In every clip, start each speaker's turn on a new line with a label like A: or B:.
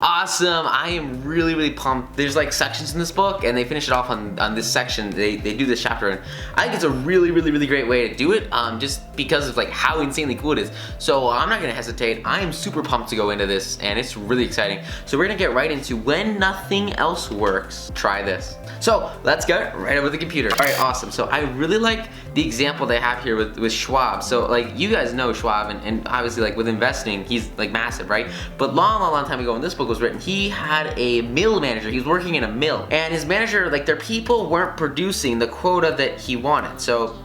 A: Awesome. I am really pumped. There's like sections in this book, and they finish it off on this section. They do this chapter, and I think it's a really great way to do it, just because of like how insanely cool it is. So I'm not gonna hesitate. I am super pumped to go into this, and it's really exciting. So we're gonna get right into when nothing else works, try this. So let's get right over with the computer. All right, awesome. So I really like the example they have here with Schwab. So like you guys know Schwab, and obviously like with investing, he's like massive, right? But long time ago when this book was written, he had a mill manager. He was working in a mill, and his manager, like their people weren't producing the quota that he wanted. So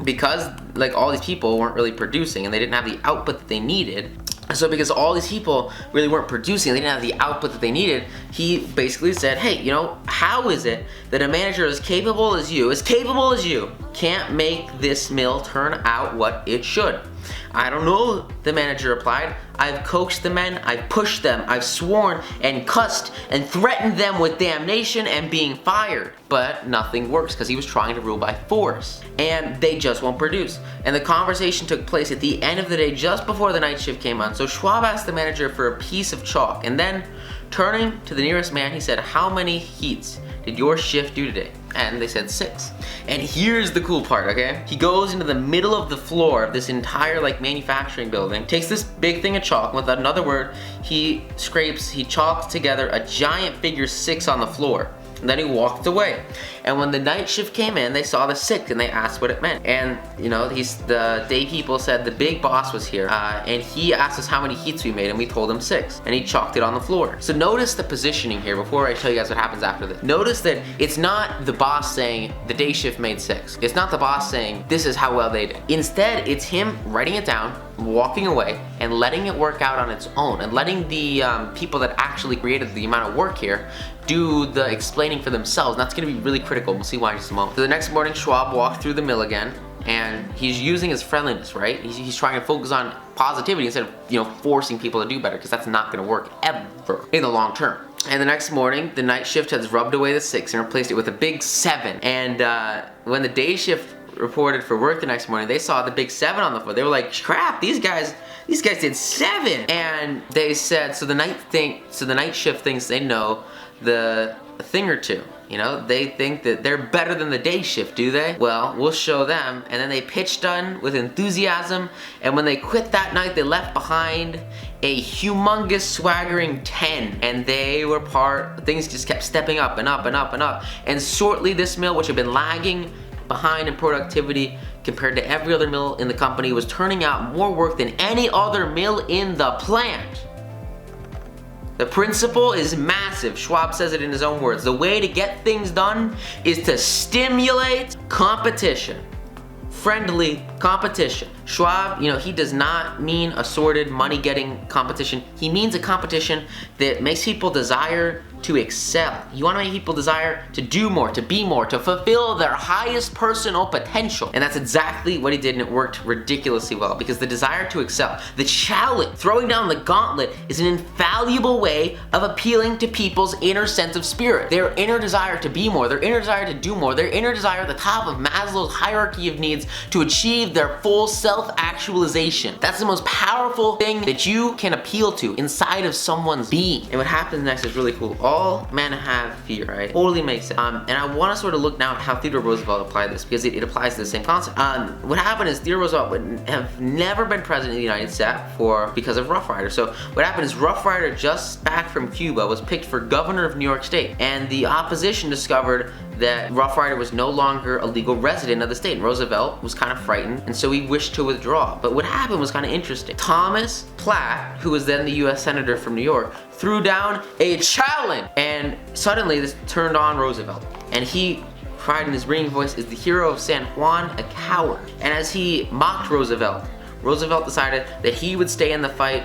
A: because like all these people weren't really producing and they didn't have the output that they needed, so because all these people really weren't producing, they didn't have the output that they needed, he basically said, hey, you know, how is it that a manager as capable as you, can't make this mill turn out what it should? I don't know, the manager replied. I've coaxed the men, I've pushed them, I've sworn and cussed and threatened them with damnation and being fired. But nothing works because he was trying to rule by force. And they just won't produce. And the conversation took place at the end of the day just before the night shift came on. So Schwab asked the manager for a piece of chalk, and then turning to the nearest man, he said, how many heats did your shift do today? And they said 6. And here's the cool part, okay? He goes into the middle of the floor of this entire like manufacturing building, takes this big thing of chalk, with another word, he chalks together a giant figure 6 on the floor. And then he walked away. And when the night shift came in, they saw the 6 and they asked what it meant. And you know, the day people said the big boss was here, and he asked us how many heats we made, and we told him 6. And he chalked it on the floor. So notice the positioning here before I tell you guys what happens after this. Notice that it's not the boss saying the day shift made 6. It's not the boss saying this is how well they did. Instead, it's him writing it down, walking away, and letting it work out on its own, and letting the people that actually created the amount of work here do the explaining for themselves. And that's gonna be really critical. We'll see why in just a moment. So the next morning, Schwab walked through the mill again, and he's using his friendliness, right? He's trying to focus on positivity instead of, you know, forcing people to do better, because that's not gonna work ever in the long term. And the next morning, the night shift has rubbed away the 6 and replaced it with a big 7. And when the day shift reported for work the next morning, they saw the big 7 on the floor. They were like, crap, these guys did 7. And they said, so the night shift thinks they know a thing or two. You know, they think that they're better than the day shift, do they? Well, we'll show them. And then they pitched on with enthusiasm, and when they quit that night, they left behind a humongous swaggering 10, and things just kept stepping up and up and up and up. And shortly, this mill, which had been lagging behind in productivity compared to every other mill in the company, was turning out more work than any other mill in the plant. The principle is massive. Schwab says it in his own words. The way to get things done is to stimulate competition. Friendly competition. Schwab, you know, he does not mean a sordid money-getting competition. He means a competition that makes people desire to excel. You want to make people desire to do more, to be more, to fulfill their highest personal potential. And that's exactly what he did, and it worked ridiculously well, because the desire to excel, the challenge, throwing down the gauntlet, is an infallible way of appealing to people's inner sense of spirit. Their inner desire to be more, their inner desire to do more, their inner desire at the top of Maslow's hierarchy of needs to achieve their full self-actualization. That's the most powerful thing that you can appeal to inside of someone's being. And what happens next is really cool. All men have fear, right? Totally makes sense. And I want to sort of look now at how Theodore Roosevelt applied this, because it applies to the same concept. What happened is Theodore Roosevelt would have never been president of the United States because of Rough Rider. So what happened is Rough Rider, just back from Cuba, was picked for governor of New York State, and the opposition discovered that Rough Rider was no longer a legal resident of the state. And Roosevelt was kind of frightened, and so he wished to withdraw. But what happened was kind of interesting. Thomas Platt, who was then the US Senator from New York, threw down a challenge, and suddenly this turned on Roosevelt. And he cried in his ringing voice, "Is the hero of San Juan a coward?" And as he mocked Roosevelt, Roosevelt decided that he would stay in the fight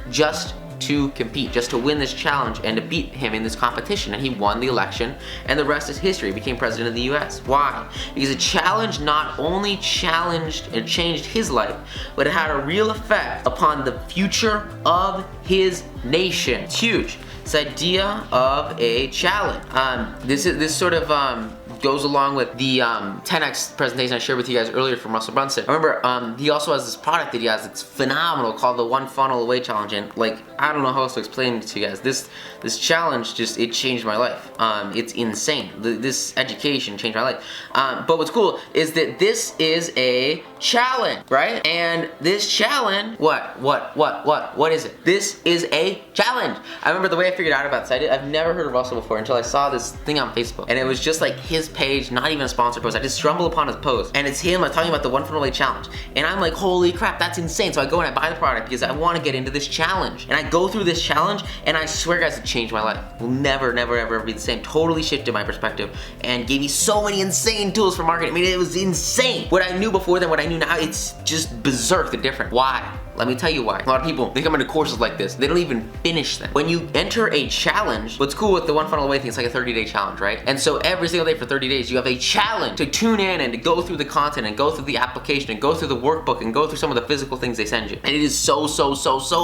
A: just to compete, just to win this challenge and to beat him in this competition. And he won the election, and the rest is history. He became president of the US. Why? Because a challenge not only challenged and changed his life, but it had a real effect upon the future of his nation. It's huge. this idea of a challenge. This sort of goes along with the 10x presentation I shared with you guys earlier from Russell Brunson. Remember, he also has this product that he has that's phenomenal called the One Funnel Away Challenge, and like, I don't know how else to explain it to you guys. This challenge it changed my life. It's insane. This education changed my life. But what's cool is that this is a challenge, right? And this challenge, what is it? This is a challenge. I remember the way I figured out about this. I've never heard of Russell before until I saw this thing on Facebook, and it was just like his page, not even a sponsored post. I just stumbled upon his post, and it's him talking about the One Funnel Away Challenge, and I'm like, holy crap, that's insane. So I go and I buy the product because I want to get into this challenge, and I go through this challenge, and I swear, guys, it changed my life. Will never, ever be the same. Totally shifted my perspective and gave me so many insane tools for marketing. I mean, it was insane. What I knew before then, what I knew now, it's just berserk, the difference. Why? Let me tell you why. A lot of people, they come into courses like this, they don't even finish them. When you enter a challenge, what's cool with the One Funnel Away thing, it's like a 30-day challenge, right? And so every single day for 30 days, you have a challenge to tune in and to go through the content and go through the application and go through the workbook and go through some of the physical things they send you. And it is so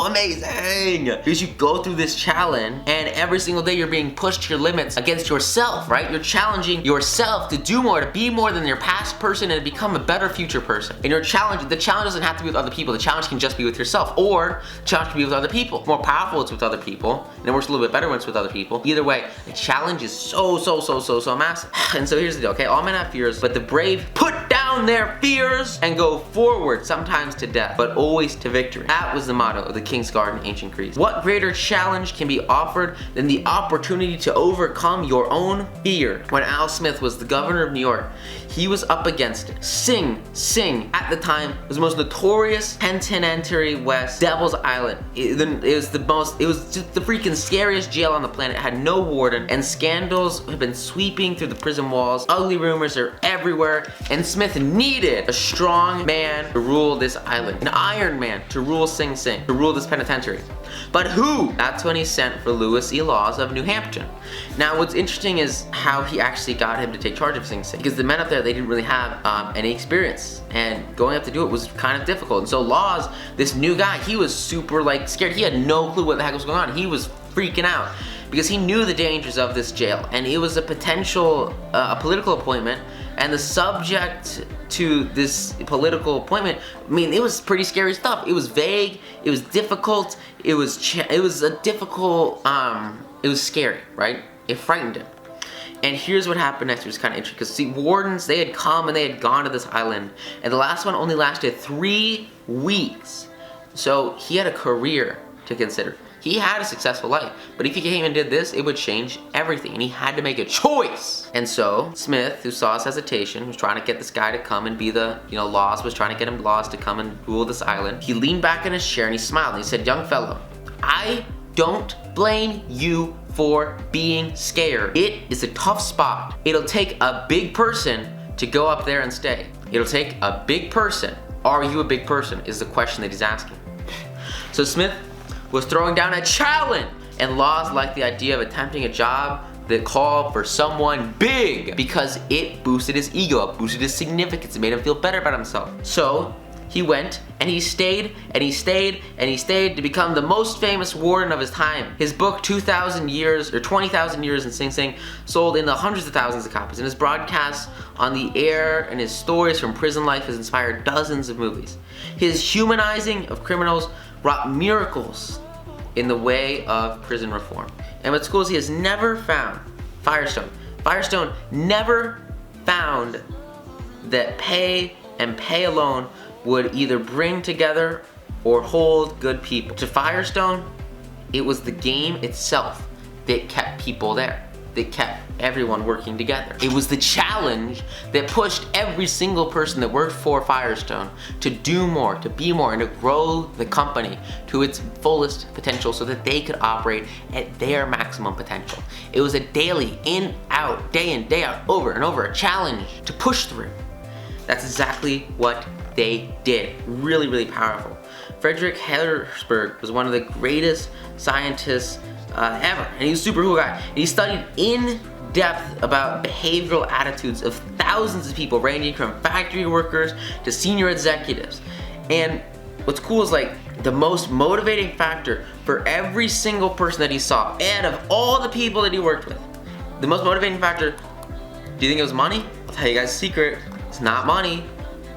A: amazing. Because you go through this challenge and every single day you're being pushed to your limits against yourself, right? You're challenging yourself to do more, to be more than your past person and to become a better future person. And the challenge doesn't have to be with other people. The challenge can just be with yourself, or the challenge can be with other people. More powerful it's with other people, and it works a little bit better when it's with other people. Either way, the challenge is so massive. And so here's the deal, okay? All men have fears, but the brave put down their fears and go forward, sometimes to death, but always to victory. That was the motto of the King's Guard in ancient Greece. What greater challenge can be offered than the opportunity to overcome your own fear? When Al Smith was the governor of New York, he was up against it. Sing at the time was the most notorious penitentiary west, Devil's Island. It was just the freaking scariest jail on the planet. It had no warden, and scandals have been sweeping through the prison walls. Ugly rumors are everywhere, and Smith needed a strong man to rule this island, an Iron Man to rule Sing Sing, to rule this penitentiary. But who? That's when he sent for Lewis E. Laws of New Hampshire. Now, what's interesting is how he actually got him to take charge of Sing Sing, because the men up there, they didn't really have any experience, and going up to do it was kind of difficult. And so Laws, this new guy, he was super scared. He had no clue what the heck was going on. He was freaking out because he knew the dangers of this jail, and it was a potential a political appointment, and the subject to this political appointment, I mean, it was pretty scary stuff. It was vague, it was difficult, it was scary, right? It frightened him. And here's what happened next, which is kind of interesting, because see, wardens, they had come and they had gone to this island, and the last one only lasted 3 weeks. So he had a career to consider. He had a successful life, but if he came and did this, it would change everything, and he had to make a choice. And so Smith, who saw his hesitation, was trying to get this guy to come and be the, Laws was trying to get him Laws to come and rule this island. He leaned back in his chair and he smiled and he said, "Young fellow, I don't blame you for being scared. It is a tough spot. It'll take a big person to go up there and stay. It'll take a big person. Are you a big person?" is the question that he's asking. So Smith was throwing down a challenge, and Laws liked the idea of attempting a job that called for someone big because it boosted his ego, it boosted his significance, it made him feel better about himself. So he went and he stayed and he stayed and he stayed to become the most famous warden of his time. His book 20,000 Years in Sing Sing sold in the hundreds of thousands of copies, and his broadcasts on the air and his stories from prison life has inspired dozens of movies. His humanizing of criminals wrought miracles in the way of prison reform. And what's cool is he has never found, Firestone never found that pay and pay alone would either bring together or hold good people. To Firestone, it was the game itself that kept people there, that kept everyone working together. It was the challenge that pushed every single person that worked for Firestone to do more, to be more, and to grow the company to its fullest potential so that they could operate at their maximum potential. It was a daily, in, out, day out, over and over, a challenge to push through. That's exactly what they did. Really powerful. Frederick Harrisburg was one of the greatest scientists ever, and he was a super cool guy. And he studied in depth about behavioral attitudes of thousands of people, ranging from factory workers to senior executives. And what's cool is the most motivating factor for every single person that he saw, out of all the people that he worked with, the most motivating factor, do you think it was money? I'll tell you guys a secret, it's not money.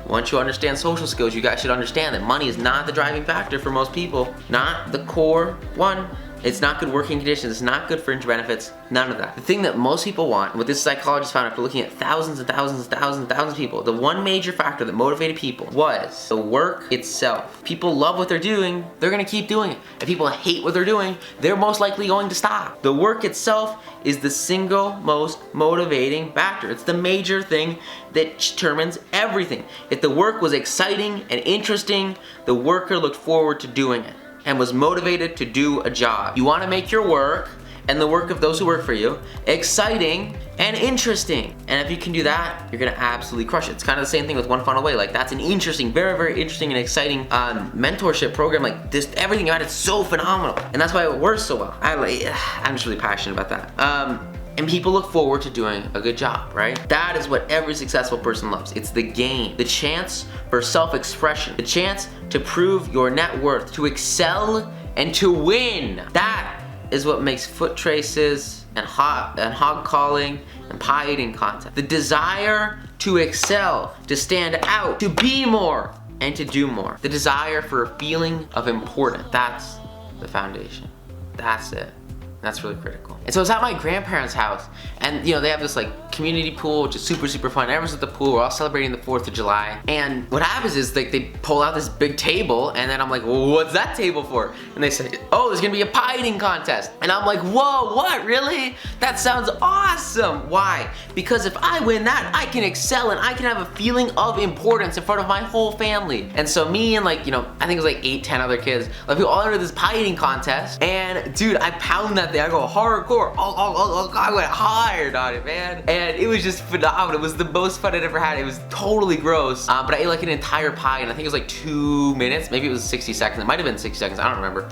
A: Once you understand social skills, you guys should understand that money is not the driving factor for most people. Not the core one. It's not good working conditions, it's not good fringe benefits, none of that. The thing that most people want, what this psychologist found after looking at thousands and thousands and thousands and thousands of people, the one major factor that motivated people was the work itself. If people love what they're doing, they're gonna keep doing it. If people hate what they're doing, they're most likely going to stop. The work itself is the single most motivating factor. It's the major thing that determines everything. If the work was exciting and interesting, the worker looked forward to doing it and was motivated to do a job. You want to make your work and the work of those who work for you exciting and interesting. And if you can do that, you're gonna absolutely crush it. It's kind of the same thing with One Funnel Away. Like, that's an interesting, very, very interesting and exciting mentorship program. Like, this, everything about it's so phenomenal. And that's why it works so well. I'm just really passionate about that. And people look forward to doing a good job, right? That is what every successful person loves. It's the game, the chance for self-expression, the chance to prove your net worth, to excel and to win. That is what makes foot traces and hog calling and pie eating content. The desire to excel, to stand out, to be more, and to do more. The desire for a feeling of importance. That's the foundation. That's it. That's really critical. And so I was at my grandparents' house, and you know, they have this like community pool, which is super, super fun. Everyone's at the pool, we're all celebrating the 4th of July. And what happens is like they pull out this big table, and then I'm like, well, what's that table for? And they say, oh, there's gonna be a pie eating contest. And I'm like, whoa, what, really? That sounds awesome. Why? Because if I win that, I can excel and I can have a feeling of importance in front of my whole family. And so me and like, you know, I think it was like 8, 10 other kids, like we all entered this pie eating contest, and dude, I pound that thing, I go hardcore. I went hard on it, man. And it was just phenomenal. It was the most fun I'd ever had. It was totally gross, but I ate like an entire pie, and I think it was like 2 minutes, maybe it was 60 seconds. It might have been 60 seconds, I don't remember.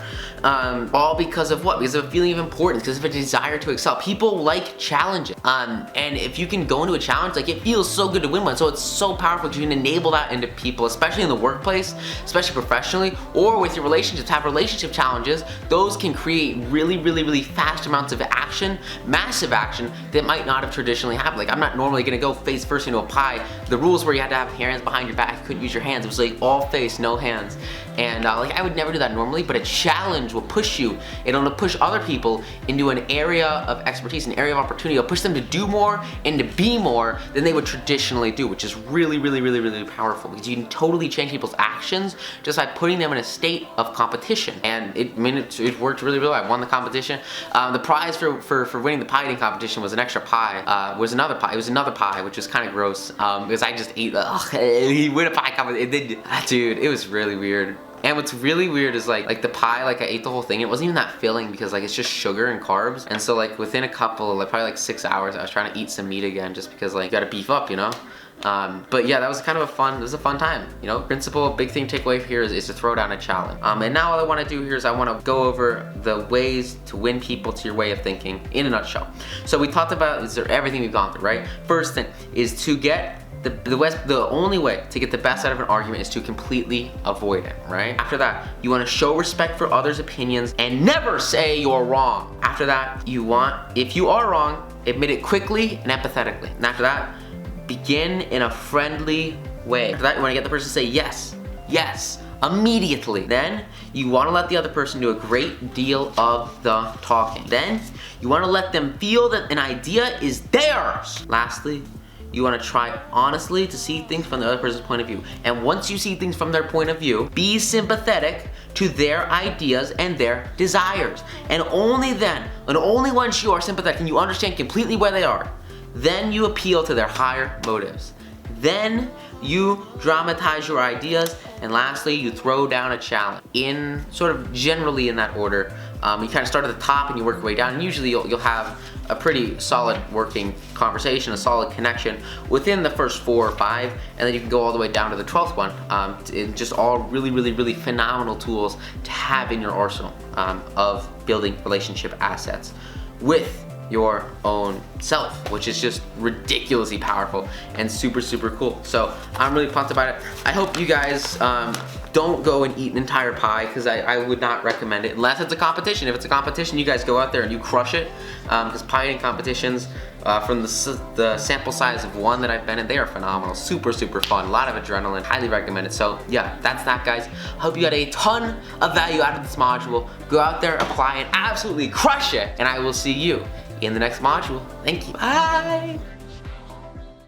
A: All because of what? Because of a feeling of importance, because of a desire to excel. People like challenges. And if you can go into a challenge, like it feels so good to win one. So it's so powerful because you can enable that into people, especially in the workplace, especially professionally, or with your relationships. Have relationship challenges. Those can create really, really, really fast amounts of action, massive action that might not have traditionally happened. Like, I'm not normally gonna go face first into a pie. The rules were you had to have your hands behind your back, you couldn't use your hands. It was like all face, no hands. And like I would never do that normally, but a challenge will push you. It'll push other people into an area of expertise, an area of opportunity. It'll push them to do more and to be more than they would traditionally do, which is really, really, really, really powerful, because you can totally change people's actions just by putting them in a state of competition. And it worked really, really well. I won the competition. The prize for winning the pie eating competition was an extra pie. It was another pie, which was kind of gross, because I just ate you win a pie competition. Dude, it was really weird. And what's really weird is like the pie, like I ate the whole thing. It wasn't even that filling because like it's just sugar and carbs. And so like within a couple, like probably like 6 hours, I was trying to eat some meat again just because like you gotta beef up, you know? But yeah, that was kind of it was a fun time. You know, principle, big thing to take away here is to throw down a challenge. And now all I wanna do here is I wanna go over the ways to win people to your way of thinking in a nutshell. So we talked about everything we've gone through, right? First thing is to get the only way to get the best out of an argument is to completely avoid it, right? After that, you want to show respect for others' opinions and never say you're wrong. After that, if you are wrong, admit it quickly and empathetically. And after that, begin in a friendly way. After that, you want to get the person to say yes, yes, immediately. Then, you want to let the other person do a great deal of the talking. Then, you want to let them feel that an idea is theirs. Lastly, you want to try honestly to see things from the other person's point of view. And once you see things from their point of view, be sympathetic to their ideas and their desires. And only then, and only once you are sympathetic and you understand completely where they are, then you appeal to their higher motives. Then you dramatize your ideas, and lastly, you throw down a challenge. In sort of generally in that order, you kind of start at the top and you work your way down, and usually you'll have a pretty solid working conversation, a solid connection within the first 4 or 5, and then you can go all the way down to the 12th one. Just all really, really, really phenomenal tools to have in your arsenal of building relationship assets with your own self, which is just ridiculously powerful and super, super cool. So I'm really pumped about it. I hope you guys don't go and eat an entire pie, because I would not recommend it unless it's a competition. If it's a competition, you guys go out there and you crush it, because pie eating competitions, from the sample size of one that I've been in, they are phenomenal. Super, super fun. A lot of adrenaline. Highly recommend it. So yeah, that's that, guys. Hope you got a ton of value out of this module. Go out there, apply it, absolutely crush it, and I will see you in the next module. Thank you. Bye.